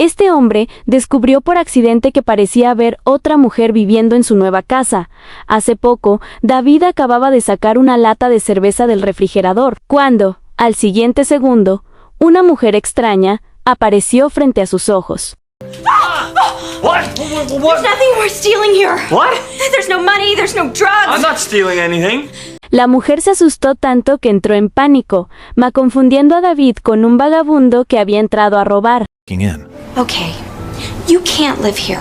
Este hombre descubrió por accidente que parecía haber otra mujer viviendo en su nueva casa. Hace poco, David acababa de sacar una lata de cerveza del refrigerador, cuando, al siguiente segundo, una mujer extraña apareció frente a sus ojos. What? There's nothing worth stealing here. What? There's no money, there's no drugs. I'm not stealing anything. La mujer se asustó tanto que entró en pánico, confundiendo a David con un vagabundo que había entrado a robar. Okay, you can't live here,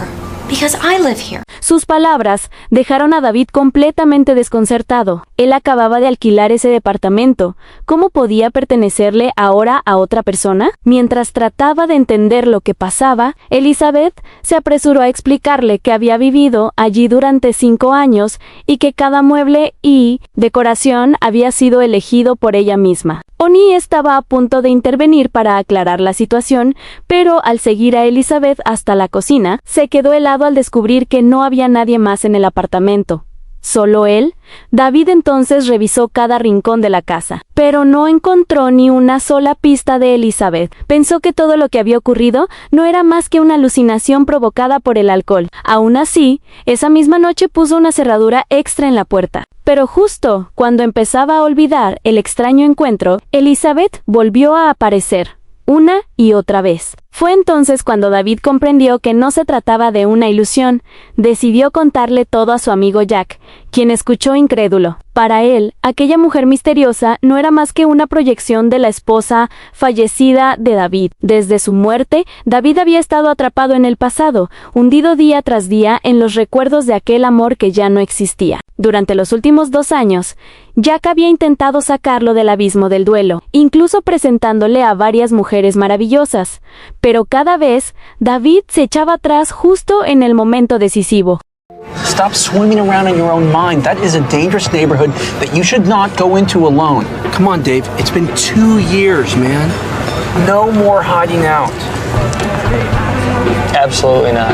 because I live here. Sus palabras dejaron a David completamente desconcertado. Él acababa de alquilar ese departamento. ¿Cómo podía pertenecerle ahora a otra persona? Mientras trataba de entender lo que pasaba, Elizabeth se apresuró a explicarle que había vivido allí durante 5 años y que cada mueble y decoración había sido elegido por ella misma. Oni estaba a punto de intervenir para aclarar la situación, pero al seguir a Elizabeth hasta la cocina, se quedó helado al descubrir que no había nadie más en el apartamento. ¿Solo él? David entonces revisó cada rincón de la casa, pero no encontró ni una sola pista de Elizabeth. Pensó que todo lo que había ocurrido no era más que una alucinación provocada por el alcohol. Aún así, esa misma noche puso una cerradura extra en la puerta. Pero justo cuando empezaba a olvidar el extraño encuentro, Elizabeth volvió a aparecer, una y otra vez. Fue entonces cuando David comprendió que no se trataba de una ilusión. Decidió contarle todo a su amigo Jack, quien escuchó incrédulo. Para él, aquella mujer misteriosa no era más que una proyección de la esposa fallecida de David. Desde su muerte, David había estado atrapado en el pasado, hundido día tras día en los recuerdos de aquel amor que ya no existía. Durante los últimos 2 años, Jack había intentado sacarlo del abismo del duelo, incluso presentándole a varias mujeres maravillosas. Pero cada vez, David se echaba atrás justo en el momento decisivo. Stop swimming around in your own mind. That is a dangerous neighborhood that you should not go into alone. Come on, Dave. It's been 2 years, man. No more hiding out. Absolutely not.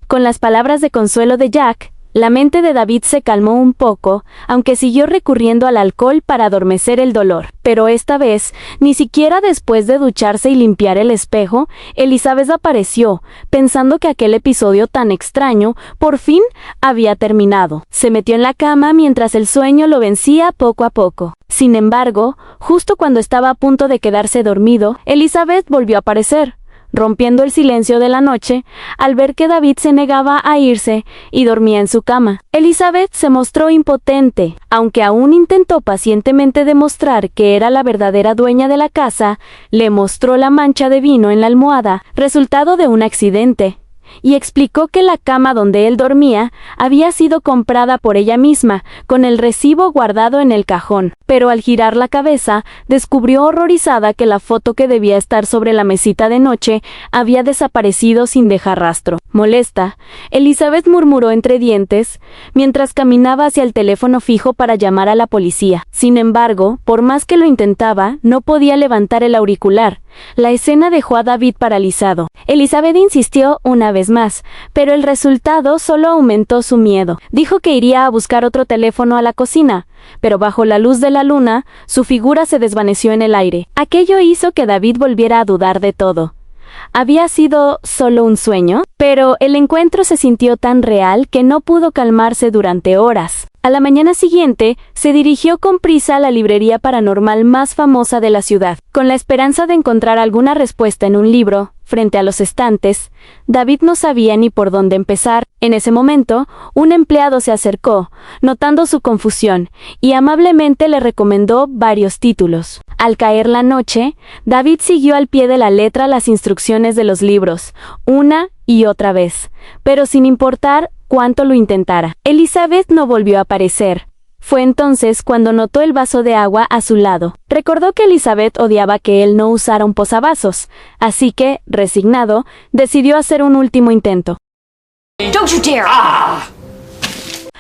Con las palabras de consuelo de Jack, la mente de David se calmó un poco, aunque siguió recurriendo al alcohol para adormecer el dolor. Pero esta vez, ni siquiera después de ducharse y limpiar el espejo, Elizabeth apareció, pensando que aquel episodio tan extraño por fin había terminado. Se metió en la cama mientras el sueño lo vencía poco a poco. Sin embargo, justo cuando estaba a punto de quedarse dormido, Elizabeth volvió a aparecer, rompiendo el silencio de la noche, al ver que David se negaba a irse y dormía en su cama. Elizabeth se mostró impotente, aunque aún intentó pacientemente demostrar que era la verdadera dueña de la casa. Le mostró la mancha de vino en la almohada, resultado de un accidente, y explicó que la cama donde él dormía había sido comprada por ella misma, con el recibo guardado en el cajón. Pero al girar la cabeza, descubrió horrorizada que la foto que debía estar sobre la mesita de noche había desaparecido sin dejar rastro. Molesta, Elizabeth murmuró entre dientes, mientras caminaba hacia el teléfono fijo para llamar a la policía. Sin embargo, por más que lo intentaba, no podía levantar el auricular. La escena dejó a David paralizado. Elizabeth insistió una vez más, pero el resultado solo aumentó su miedo. Dijo que iría a buscar otro teléfono a la cocina, pero bajo la luz de la luna, su figura se desvaneció en el aire. Aquello hizo que David volviera a dudar de todo. ¿Había sido solo un sueño? Pero el encuentro se sintió tan real que no pudo calmarse durante horas. A la mañana siguiente, se dirigió con prisa a la librería paranormal más famosa de la ciudad. Con la esperanza de encontrar alguna respuesta en un libro, frente a los estantes, David no sabía ni por dónde empezar. En ese momento, un empleado se acercó, notando su confusión, y amablemente le recomendó varios títulos. Al caer la noche, David siguió al pie de la letra las instrucciones de los libros, una y otra vez, pero sin importar cuánto lo intentara. Elizabeth no volvió a aparecer. Fue entonces cuando notó el vaso de agua a su lado. Recordó que Elizabeth odiaba que él no usara un posavasos, así que, resignado, decidió hacer un último intento. Don't you dare!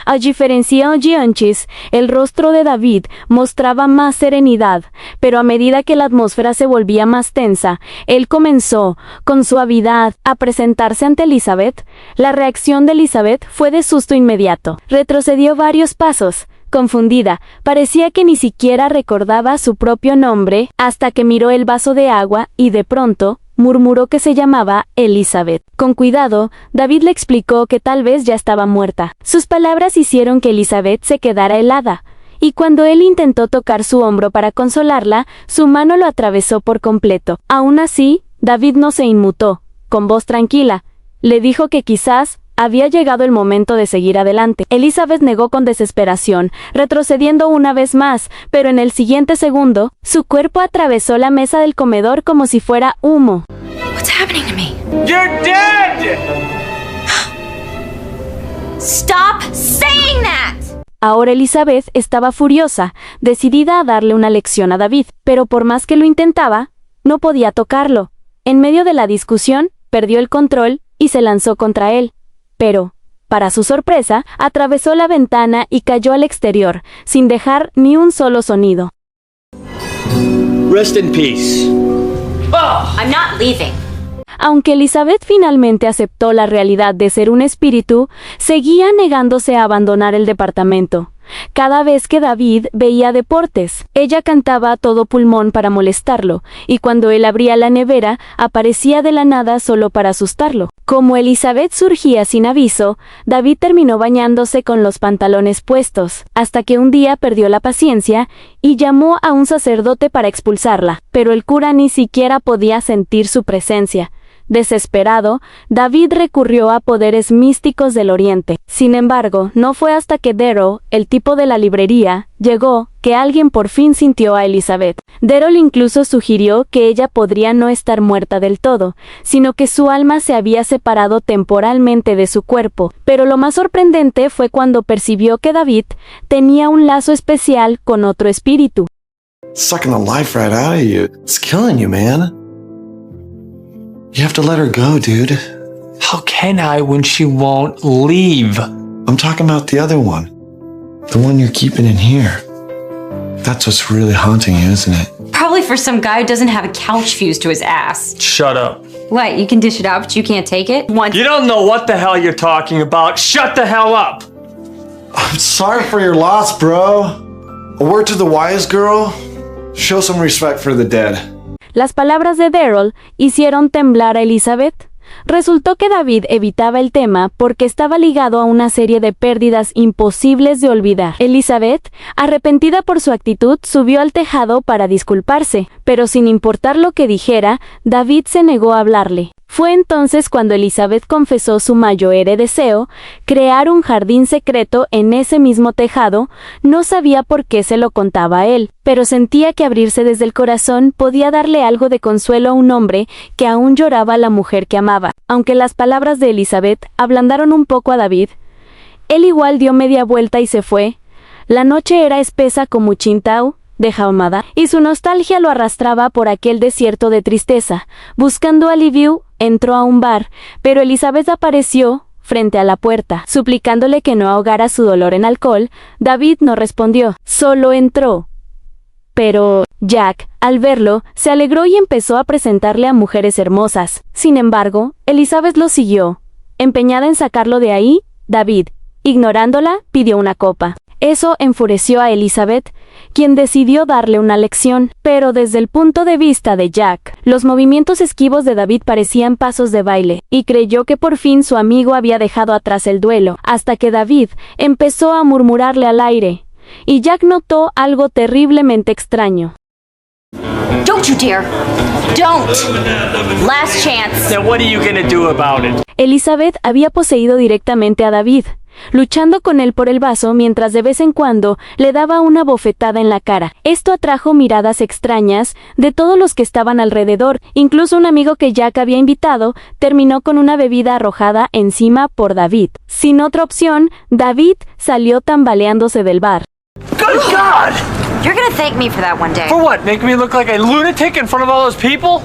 A diferencia de Gianchis, el rostro de David mostraba más serenidad, pero a medida que la atmósfera se volvía más tensa, él comenzó, con suavidad, a presentarse ante Elizabeth. La reacción de Elizabeth fue de susto inmediato. Retrocedió varios pasos. Confundida, parecía que ni siquiera recordaba su propio nombre, hasta que miró el vaso de agua y de pronto murmuró que se llamaba Elizabeth. Con cuidado, David le explicó que tal vez ya estaba muerta. Sus palabras hicieron que Elizabeth se quedara helada, y cuando él intentó tocar su hombro para consolarla, su mano lo atravesó por completo. Aún así, David no se inmutó. Con voz tranquila, le dijo que quizás había llegado el momento de seguir adelante. Elizabeth negó con desesperación, retrocediendo una vez más, pero en el siguiente segundo, su cuerpo atravesó la mesa del comedor como si fuera humo. What's happening to me? You're dead! Stop saying that! Ahora Elizabeth estaba furiosa, decidida a darle una lección a David, pero por más que lo intentaba, no podía tocarlo. En medio de la discusión, perdió el control y se lanzó contra él. Pero, para su sorpresa, atravesó la ventana y cayó al exterior, sin dejar ni un solo sonido. Rest in peace. I'm not leaving. Aunque Elizabeth finalmente aceptó la realidad de ser un espíritu, seguía negándose a abandonar el departamento. Cada vez que David veía deportes, ella cantaba a todo pulmón para molestarlo, y cuando él abría la nevera, aparecía de la nada solo para asustarlo. Como Elizabeth surgía sin aviso, David terminó bañándose con los pantalones puestos, hasta que un día perdió la paciencia y llamó a un sacerdote para expulsarla, pero el cura ni siquiera podía sentir su presencia. Desesperado, David recurrió a poderes místicos del Oriente. Sin embargo, no fue hasta que Daryl, el tipo de la librería, llegó, que alguien por fin sintió a Elizabeth. Daryl incluso sugirió que ella podría no estar muerta del todo, sino que su alma se había separado temporalmente de su cuerpo. Pero lo más sorprendente fue cuando percibió que David tenía un lazo especial con otro espíritu. Sucking the life right out of you. It's killing you, man. You have to let her go, dude. How can I when she won't leave? I'm talking about the other one. The one you're keeping in here. That's what's really haunting you, isn't it? Probably for some guy who doesn't have a couch fused to his ass. Shut up. What, you can dish it out, but you can't take it? You don't know what the hell you're talking about. Shut the hell up! I'm sorry for your loss, bro. A word to the wise girl. Show some respect for the dead. Las palabras de Daryl hicieron temblar a Elizabeth. Resultó que David evitaba el tema porque estaba ligado a una serie de pérdidas imposibles de olvidar. Elizabeth, arrepentida por su actitud, subió al tejado para disculparse, pero sin importar lo que dijera, David se negó a hablarle. Fue entonces cuando Elizabeth confesó su mayor deseo, crear un jardín secreto en ese mismo tejado. No sabía por qué se lo contaba a él, pero sentía que abrirse desde el corazón podía darle algo de consuelo a un hombre que aún lloraba a la mujer que amaba. Aunque las palabras de Elizabeth ablandaron un poco a David, él igual dio media vuelta y se fue. La noche era espesa como Chintau, de Jaumada, y su nostalgia lo arrastraba por aquel desierto de tristeza. Buscando alivio, entró a un bar, pero Elizabeth apareció frente a la puerta, suplicándole que no ahogara su dolor en alcohol. David no respondió, solo entró. Pero Jack, al verlo, se alegró y empezó a presentarle a mujeres hermosas. Sin embargo, Elizabeth lo siguió. Empeñada en sacarlo de ahí, David, ignorándola, pidió una copa. Eso enfureció a Elizabeth, quien decidió darle una lección. Pero desde el punto de vista de Jack, los movimientos esquivos de David parecían pasos de baile, y creyó que por fin su amigo había dejado atrás el duelo, hasta que David empezó a murmurarle al aire, y Jack notó algo terriblemente extraño. Don't you dare! Don't! Last chance. Then what are you gonna do about it? Elizabeth había poseído directamente a David, luchando con él por el vaso mientras de vez en cuando le daba una bofetada en la cara. Esto atrajo miradas extrañas de todos los que estaban alrededor. Incluso un amigo que Jack había invitado terminó con una bebida arrojada encima por David. Sin otra opción, David salió tambaleándose del bar. Good God! You're gonna thank me for that one day. For what? Make me look like a lunatic in front of all those people?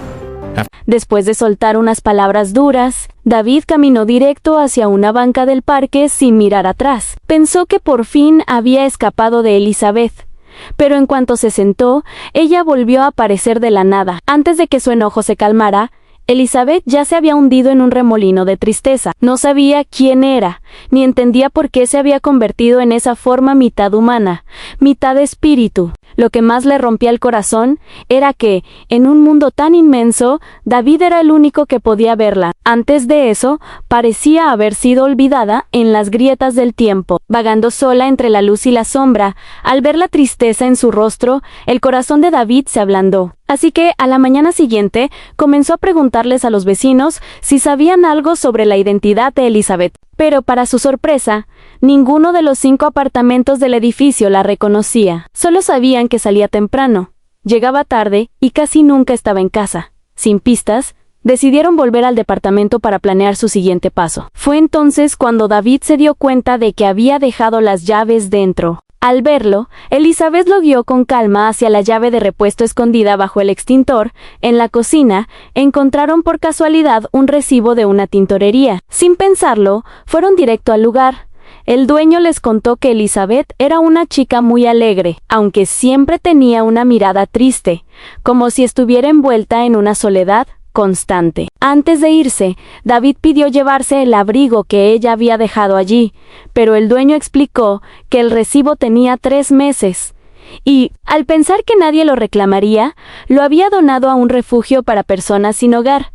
Después de soltar unas palabras duras, David caminó directo hacia una banca del parque sin mirar atrás. Pensó que por fin había escapado de Elizabeth, pero en cuanto se sentó, ella volvió a aparecer de la nada. Antes de que su enojo se calmara, Elizabeth ya se había hundido en un remolino de tristeza. No sabía quién era, ni entendía por qué se había convertido en esa forma mitad humana, mitad espíritu. Lo que más le rompía el corazón era que, en un mundo tan inmenso, David era el único que podía verla. Antes de eso, parecía haber sido olvidada en las grietas del tiempo, vagando sola entre la luz y la sombra. Al ver la tristeza en su rostro, el corazón de David se ablandó. Así que, a la mañana siguiente, comenzó a preguntarles a los vecinos si sabían algo sobre la identidad de Elizabeth. Pero, para su sorpresa, ninguno de los 5 apartamentos del edificio la reconocía. Solo sabían que salía temprano, llegaba tarde y casi nunca estaba en casa. Sin pistas, decidieron volver al departamento para planear su siguiente paso. Fue entonces cuando David se dio cuenta de que había dejado las llaves dentro. Al verlo, Elizabeth lo guió con calma hacia la llave de repuesto escondida bajo el extintor. En la cocina, encontraron por casualidad un recibo de una tintorería. Sin pensarlo, fueron directo al lugar. El dueño les contó que Elizabeth era una chica muy alegre, aunque siempre tenía una mirada triste, como si estuviera envuelta en una soledad constante. Antes de irse, David pidió llevarse el abrigo que ella había dejado allí, pero el dueño explicó que el recibo tenía 3 meses, y, al pensar que nadie lo reclamaría, lo había donado a un refugio para personas sin hogar.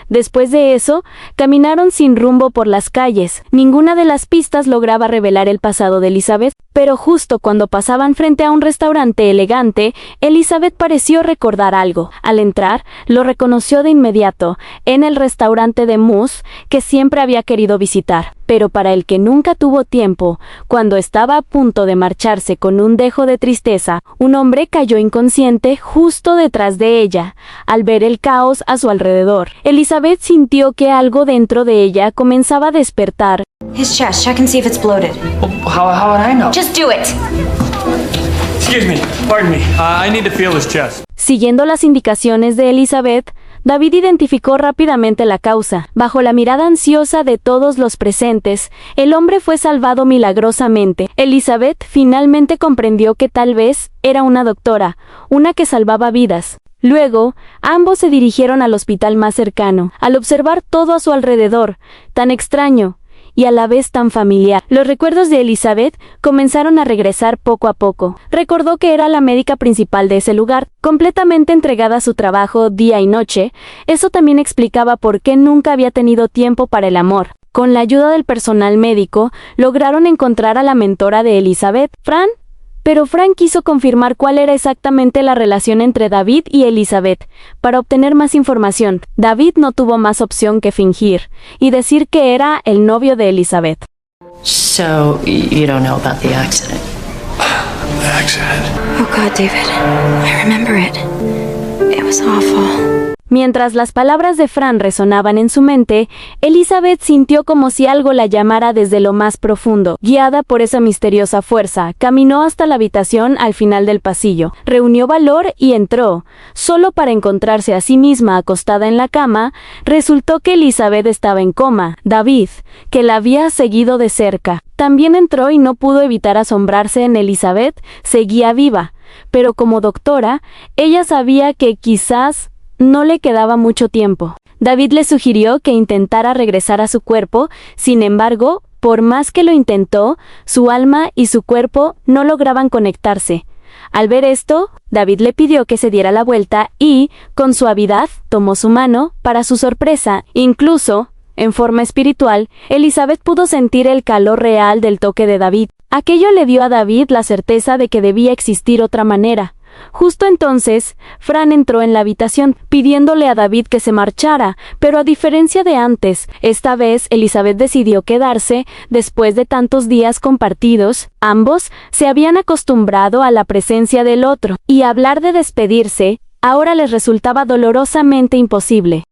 Después de eso, caminaron sin rumbo por las calles. Ninguna de las pistas lograba revelar el pasado de Elizabeth, pero justo cuando pasaban frente a un restaurante elegante, Elizabeth pareció recordar algo. Al entrar, lo reconoció de inmediato, en el restaurante de Moose que siempre había querido visitar, pero para el que nunca tuvo tiempo. Cuando estaba a punto de marcharse con un dejo de tristeza, un hombre cayó inconsciente justo detrás de ella. Al ver el caos a su alrededor, Elizabeth sintió que algo dentro de ella comenzaba a despertar. His chest. Check and see if it's bloated. Well, how would I know? Just do it. Excuse me. Pardon me. I need to feel his chest. Siguiendo las indicaciones de Elizabeth, David identificó rápidamente la causa. Bajo la mirada ansiosa de todos los presentes, el hombre fue salvado milagrosamente. Elizabeth finalmente comprendió que tal vez era una doctora, una que salvaba vidas. Luego, ambos se dirigieron al hospital más cercano. Al observar todo a su alrededor, tan extraño y a la vez tan familiar, los recuerdos de Elizabeth comenzaron a regresar poco a poco. Recordó que era la médica principal de ese lugar, completamente entregada a su trabajo día y noche. Eso también explicaba por qué nunca había tenido tiempo para el amor. Con la ayuda del personal médico, lograron encontrar a la mentora de Elizabeth, Fran. Pero Fran quiso confirmar cuál era exactamente la relación entre David y Elizabeth. Para obtener más información, David no tuvo más opción que fingir y decir que era el novio de Elizabeth. So, you don't know about the accident? The accident. Oh God, David. I remember it. It was awful. Mientras las palabras de Fran resonaban en su mente, Elizabeth sintió como si algo la llamara desde lo más profundo. Guiada por esa misteriosa fuerza, caminó hasta la habitación al final del pasillo, reunió valor y entró. Solo para encontrarse a sí misma acostada en la cama, resultó que Elizabeth estaba en coma. David, que la había seguido de cerca, también entró y no pudo evitar asombrarse en Elizabeth. Seguía viva, pero como doctora, ella sabía que quizás no le quedaba mucho tiempo. David le sugirió que intentara regresar a su cuerpo. Sin embargo, por más que lo intentó, su alma y su cuerpo no lograban conectarse. Al ver esto, David le pidió que se diera la vuelta y, con suavidad, tomó su mano. Para su sorpresa, incluso en forma espiritual, Elizabeth pudo sentir el calor real del toque de David. Aquello le dio a David la certeza de que debía existir otra manera. Justo entonces, Fran entró en la habitación, pidiéndole a David que se marchara, pero a diferencia de antes, esta vez Elizabeth decidió quedarse. Después de tantos días compartidos, ambos se habían acostumbrado a la presencia del otro, y hablar de despedirse ahora les resultaba dolorosamente imposible.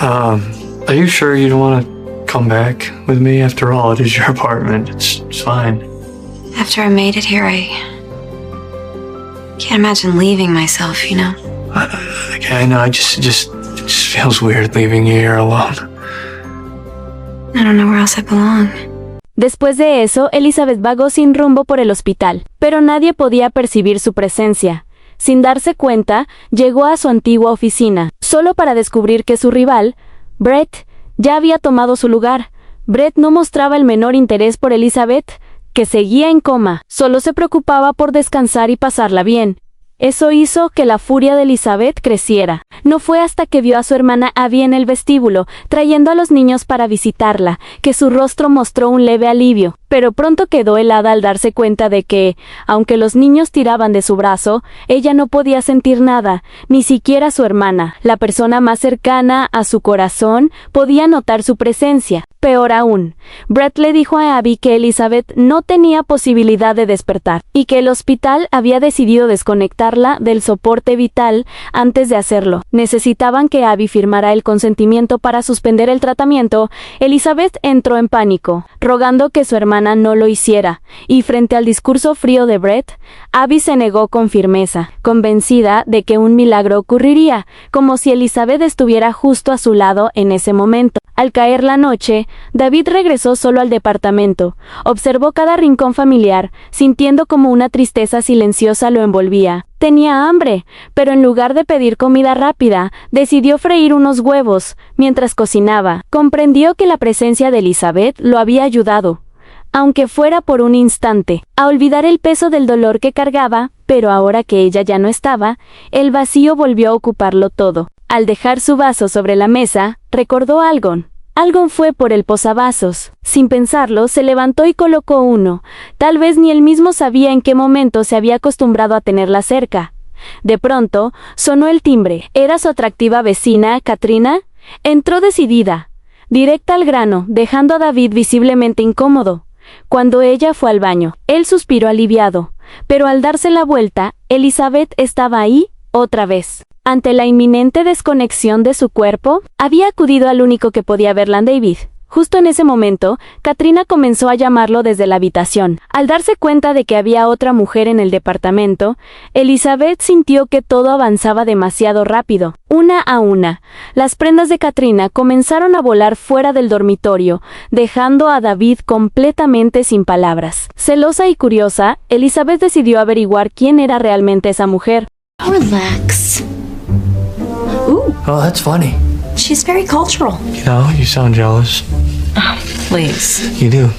Are you sure you don't want to come back with me? After all, it is your apartment. It's fine. After I made it here, I can't imagine leaving myself, you know? I know. It just feels weird leaving you here alone. I don't know where else I belong. Después de eso, Elizabeth vagó sin rumbo por el hospital, pero nadie podía percibir su presencia. Sin darse cuenta, llegó a su antigua oficina, solo para descubrir que su rival, Brett, ya había tomado su lugar. Brett no mostraba el menor interés por Elizabeth, que seguía en coma. Solo se preocupaba por descansar y pasarla bien. Eso hizo que la furia de Elizabeth creciera. No fue hasta que vio a su hermana Abby en el vestíbulo, trayendo a los niños para visitarla, que su rostro mostró un leve alivio, pero pronto quedó helada al darse cuenta de que, aunque los niños tiraban de su brazo, ella no podía sentir nada, ni siquiera su hermana, la persona más cercana a su corazón, podía notar su presencia. Peor aún, Brett le dijo a Abby que Elizabeth no tenía posibilidad de despertar, y que el hospital había decidido desconectarla del soporte vital antes de hacerlo. Necesitaban que Abby firmara el consentimiento para suspender el tratamiento. Elizabeth entró en pánico, rogando que su hermana no lo hiciera, y frente al discurso frío de Brett, Abby se negó con firmeza, convencida de que un milagro ocurriría, como si Elizabeth estuviera justo a su lado en ese momento. Al caer la noche, David regresó solo al departamento. Observó cada rincón familiar, sintiendo como una tristeza silenciosa lo envolvía. Tenía hambre, pero en lugar de pedir comida rápida, decidió freír unos huevos mientras cocinaba. Comprendió que la presencia de Elizabeth lo había ayudado, aunque fuera por un instante, a olvidar el peso del dolor que cargaba, pero ahora que ella ya no estaba, el vacío volvió a ocuparlo todo. Al dejar su vaso sobre la mesa, recordó a Algon. Algon fue por el posavasos. Sin pensarlo, se levantó y colocó uno. Tal vez ni él mismo sabía en qué momento se había acostumbrado a tenerla cerca. De pronto, sonó el timbre. ¿Era su atractiva vecina, Katrina? Entró decidida, directa al grano, dejando a David visiblemente incómodo. Cuando ella fue al baño, él suspiró aliviado, pero al darse la vuelta, Elizabeth estaba ahí, otra vez. Ante la inminente desconexión de su cuerpo, había acudido al único que podía verla, David. Justo en ese momento, Katrina comenzó a llamarlo desde la habitación. Al darse cuenta de que había otra mujer en el departamento, Elizabeth sintió que todo avanzaba demasiado rápido. Una a una, las prendas de Katrina comenzaron a volar fuera del dormitorio, dejando a David completamente sin palabras. Celosa y curiosa, Elizabeth decidió averiguar quién era realmente esa mujer. Relax. Oh, that's funny. She's very cultural. You sound jealous. Please. You do.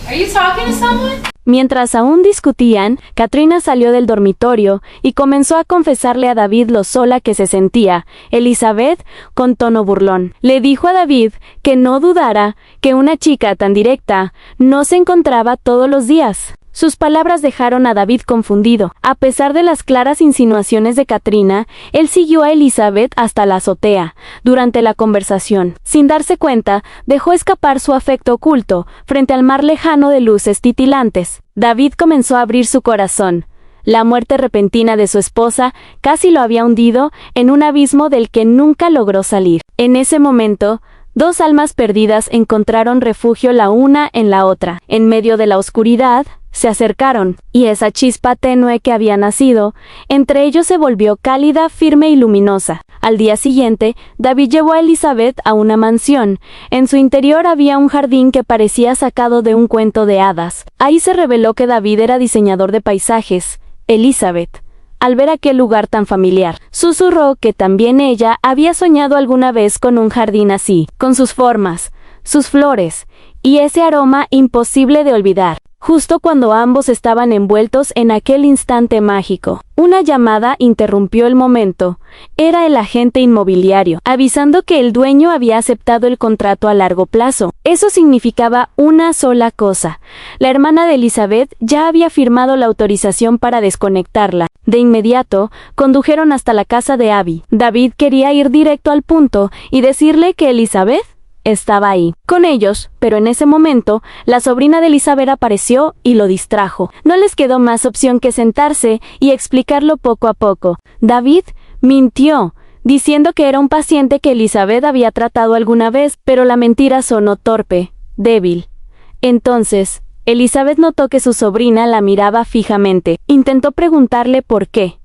Mientras aún discutían, Katrina salió del dormitorio y comenzó a confesarle a David lo sola que se sentía. Elizabeth, con tono burlón, le dijo a David que no dudara que una chica tan directa no se encontraba todos los días. Sus palabras dejaron a David confundido. A pesar de las claras insinuaciones de Katrina, él siguió a Elizabeth hasta la azotea. Durante la conversación, sin darse cuenta, dejó escapar su afecto oculto frente al mar lejano de luces titilantes. David comenzó a abrir su corazón. La muerte repentina de su esposa casi lo había hundido en un abismo del que nunca logró salir. En ese momento, dos almas perdidas encontraron refugio la una en la otra. En medio de la oscuridad, se acercaron, y esa chispa tenue que había nacido, entre ellos se volvió cálida, firme y luminosa. Al día siguiente, David llevó a Elizabeth a una mansión. En su interior había un jardín que parecía sacado de un cuento de hadas. Ahí se reveló que David era diseñador de paisajes. Elizabeth, al ver aquel lugar tan familiar, susurró que también ella había soñado alguna vez con un jardín así, con sus formas, sus flores, y ese aroma imposible de olvidar. Justo cuando ambos estaban envueltos en aquel instante mágico, una llamada interrumpió el momento. Era el agente inmobiliario, avisando que el dueño había aceptado el contrato a largo plazo. Eso significaba una sola cosa: la hermana de Elizabeth ya había firmado la autorización para desconectarla. De inmediato, condujeron hasta la casa de Abby. David quería ir directo al punto y decirle que Elizabeth estaba ahí, con ellos, pero en ese momento, la sobrina de Elizabeth apareció y lo distrajo. No les quedó más opción que sentarse y explicarlo poco a poco. David mintió, diciendo que era un paciente que Elizabeth había tratado alguna vez, pero la mentira sonó torpe, débil. Entonces, Elizabeth notó que su sobrina la miraba fijamente. Intentó preguntarle por qué,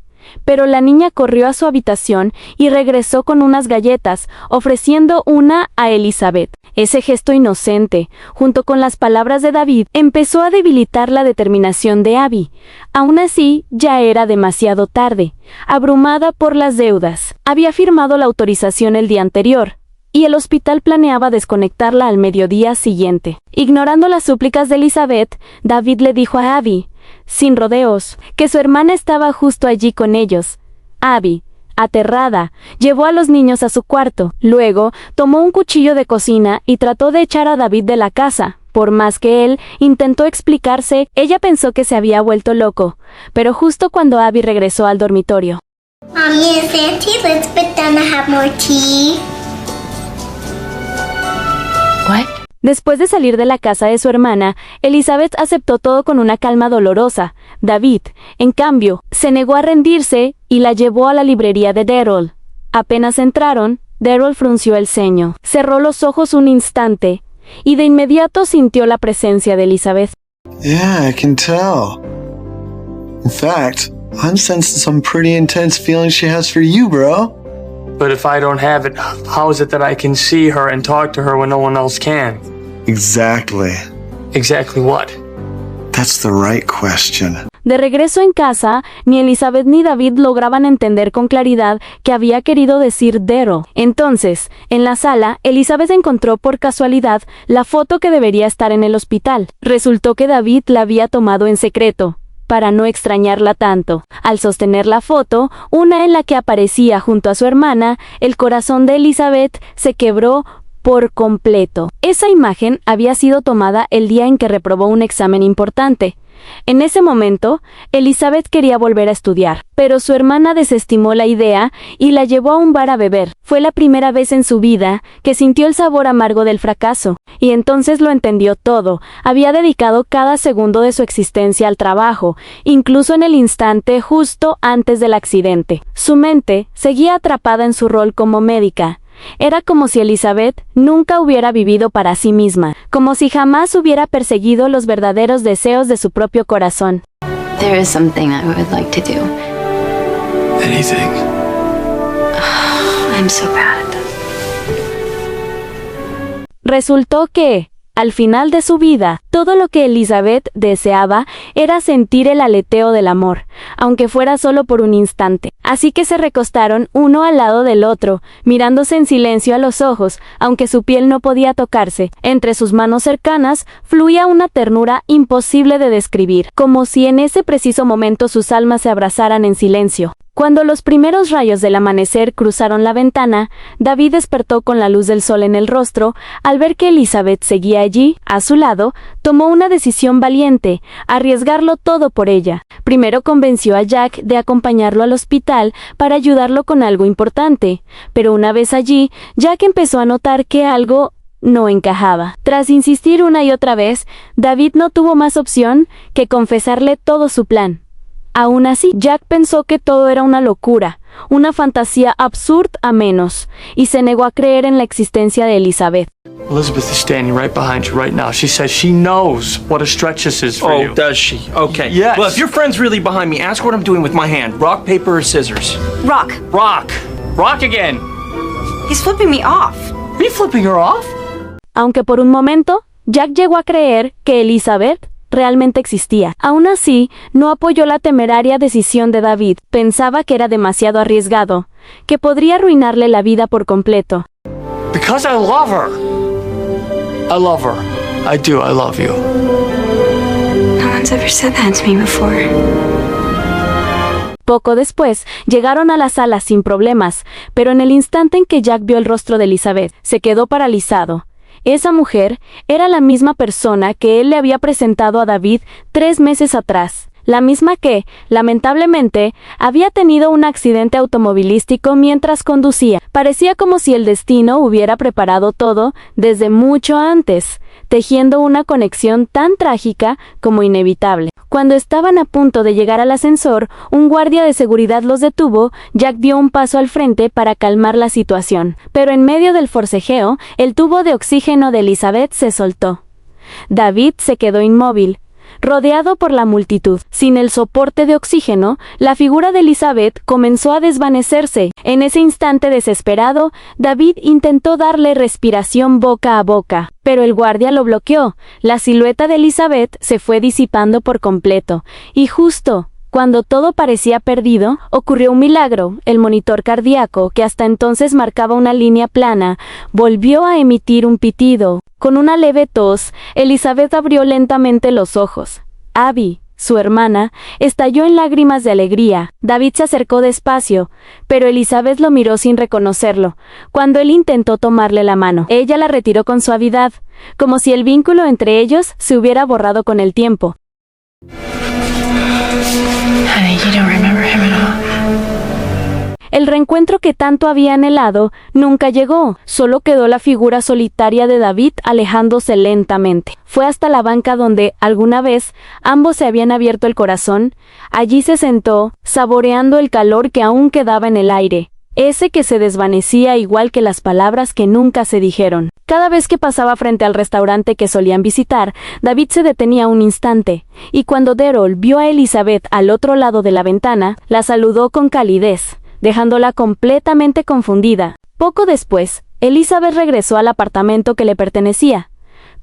pero la niña corrió a su habitación y regresó con unas galletas, ofreciendo una a Elizabeth. Ese gesto inocente, junto con las palabras de David, empezó a debilitar la determinación de Abby. Aún así, ya era demasiado tarde. Abrumada por las deudas, había firmado la autorización el día anterior. y el hospital planeaba desconectarla al mediodía siguiente. Ignorando las súplicas de Elizabeth, David le dijo a Abby, sin rodeos, que su hermana estaba justo allí con ellos. Abby, aterrada, llevó a los niños a su cuarto. Luego, tomó un cuchillo de cocina y trató de echar a David de la casa. Por más que él intentó explicarse, ella pensó que se había vuelto loco. Pero justo cuando Abby regresó al dormitorio. Mommy, is Auntie Elizabeth gonna have more tea? What? Después de salir de la casa de su hermana, Elizabeth aceptó todo con una calma dolorosa. David, en cambio, se negó a rendirse y la llevó a la librería de Daryl. Apenas entraron, Daryl frunció el ceño, cerró los ojos un instante y de inmediato sintió la presencia de Elizabeth. Yeah, I can tell. In fact, I'm sensing some pretty intense feelings she has for you, bro. But if I don't have it, how is it that I can see her and talk to her when no one else can? Exactly. Exactly what? That's the right question. De regreso en casa, ni Elizabeth ni David lograban entender con claridad qué había querido decir Daryl. Entonces, en la sala, Elizabeth encontró por casualidad la foto que debería estar en el hospital. Resultó que David la había tomado en secreto, para no extrañarla tanto. Al sostener la foto, una en la que aparecía junto a su hermana, el corazón de Elizabeth se quebró por completo. Esa imagen había sido tomada el día en que reprobó un examen importante. En ese momento, Elizabeth quería volver a estudiar, pero su hermana desestimó la idea y la llevó a un bar a beber. Fue la primera vez en su vida que sintió el sabor amargo del fracaso, y entonces lo entendió todo. Había dedicado cada segundo de su existencia al trabajo, incluso en el instante justo antes del accidente. Su mente seguía atrapada en su rol como médica. Era como si Elizabeth nunca hubiera vivido para sí misma, como si jamás hubiera perseguido los verdaderos deseos de su propio corazón. There is something I would like to do. Anything. I'm so bad at this. Resultó que, al final de su vida, todo lo que Elizabeth deseaba era sentir el aleteo del amor, aunque fuera solo por un instante. Así que se recostaron uno al lado del otro, mirándose en silencio a los ojos, aunque su piel no podía tocarse. Entre sus manos cercanas fluía una ternura imposible de describir, como si en ese preciso momento sus almas se abrazaran en silencio. Cuando los primeros rayos del amanecer cruzaron la ventana, David despertó con la luz del sol en el rostro. Al ver que Elizabeth seguía allí, a su lado, tomó una decisión valiente, arriesgarlo todo por ella. Primero convenció a Jack de acompañarlo al hospital para ayudarlo con algo importante, pero una vez allí, Jack empezó a notar que algo no encajaba. Tras insistir una y otra vez, David no tuvo más opción que confesarle todo su plan. Aún así, Jack pensó que todo era una locura, una fantasía absurda a menos, y se negó a creer en la existencia de Elizabeth. Elizabeth is standing right behind you right now. She says she knows what a stretch this is for you. Oh, does she? Okay. Yes. Well, if your friend's really behind me, ask what I'm doing with my hand. Rock, paper, or scissors? Rock. Rock. Rock again. He's flipping me off. Are you flipping her off? Aunque por un momento, Jack llegó a creer que Elizabeth realmente existía. Aún así, no apoyó la temeraria decisión de David. Pensaba que era demasiado arriesgado, que podría arruinarle la vida por completo. Because I love her. I love her. I do. I love you. No one's ever said that to me before. Poco después, llegaron a la sala sin problemas, pero en el instante en que Jack vio el rostro de Elizabeth, se quedó paralizado. Esa mujer era la misma persona que él le había presentado a David 3 meses atrás, la misma que, lamentablemente, había tenido un accidente automovilístico mientras conducía. Parecía como si el destino hubiera preparado todo desde mucho antes, tejiendo una conexión tan trágica como inevitable. Cuando estaban a punto de llegar al ascensor, un guardia de seguridad los detuvo. Jack dio un paso al frente para calmar la situación, pero en medio del forcejeo, el tubo de oxígeno de Elizabeth se soltó. David se quedó inmóvil, rodeado por la multitud. Sin el soporte de oxígeno, la figura de Elizabeth comenzó a desvanecerse. En ese instante desesperado, David intentó darle respiración boca a boca, pero el guardia lo bloqueó. La silueta de Elizabeth se fue disipando por completo, y justo Cuando todo parecía perdido, ocurrió un milagro. El monitor cardíaco, que hasta entonces marcaba una línea plana, volvió a emitir un pitido. Con una leve tos, Elizabeth abrió lentamente los ojos. Abby, su hermana, estalló en lágrimas de alegría. David se acercó despacio, pero Elizabeth lo miró sin reconocerlo. Cuando él intentó tomarle la mano, ella la retiró con suavidad, como si el vínculo entre ellos se hubiera borrado con el tiempo. Honey, you don't remember him at all. El reencuentro que tanto había anhelado nunca llegó, solo quedó la figura solitaria de David alejándose lentamente. Fue hasta la banca donde, alguna vez, ambos se habían abierto el corazón. Allí se sentó, saboreando el calor que aún quedaba en el aire, ese que se desvanecía igual que las palabras que nunca se dijeron. Cada vez que pasaba frente al restaurante que solían visitar, David se detenía un instante, y cuando Daryl vio a Elizabeth al otro lado de la ventana, la saludó con calidez, dejándola completamente confundida. Poco después, Elizabeth regresó al apartamento que le pertenecía,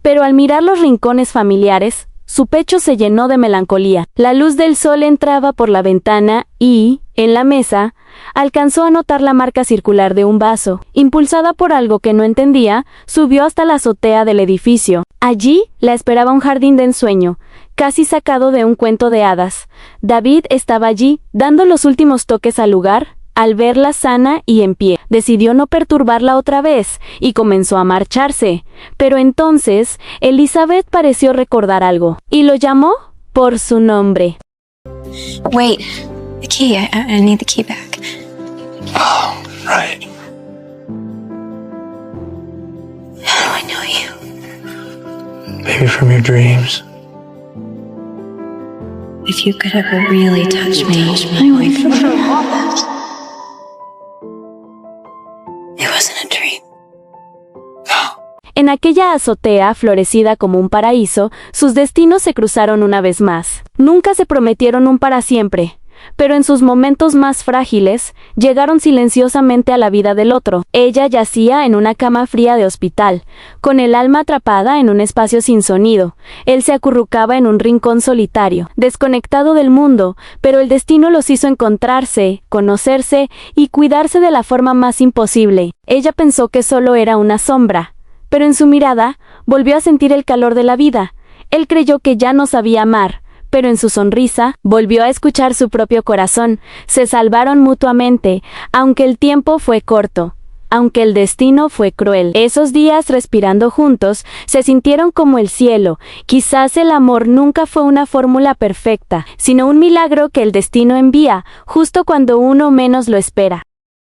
pero al mirar los rincones familiares, su pecho se llenó de melancolía. La luz del sol entraba por la ventana y, en la mesa, alcanzó a notar la marca circular de un vaso. Impulsada por algo que no entendía, subió hasta la azotea del edificio. Allí la esperaba un jardín de ensueño, casi sacado de un cuento de hadas. David estaba allí, dando los últimos toques al lugar. Al verla sana y en pie, decidió no perturbarla otra vez y comenzó a marcharse. Pero entonces, Elizabeth pareció recordar algo y lo llamó por su nombre. Wait, the key. I need the key back. Oh, right. How do I know you? Maybe from your dreams. If you could ever really touch me, I would. It wasn't a dream. En aquella azotea, florecida como un paraíso, sus destinos se cruzaron una vez más. Nunca se prometieron un para siempre, pero en sus momentos más frágiles, llegaron silenciosamente a la vida del otro. Ella yacía en una cama fría de hospital, con el alma atrapada en un espacio sin sonido. Él se acurrucaba en un rincón solitario, desconectado del mundo, pero el destino los hizo encontrarse, conocerse y cuidarse de la forma más imposible. Ella pensó que solo era una sombra, pero en su mirada volvió a sentir el calor de la vida. Él creyó que ya no sabía amar, pero en su sonrisa volvió a escuchar su propio corazón. Se salvaron mutuamente, aunque el tiempo fue corto, aunque el destino fue cruel. Esos días respirando juntos se sintieron como el cielo. Quizás el amor nunca fue una fórmula perfecta, sino un milagro que el destino envía justo cuando uno menos lo espera.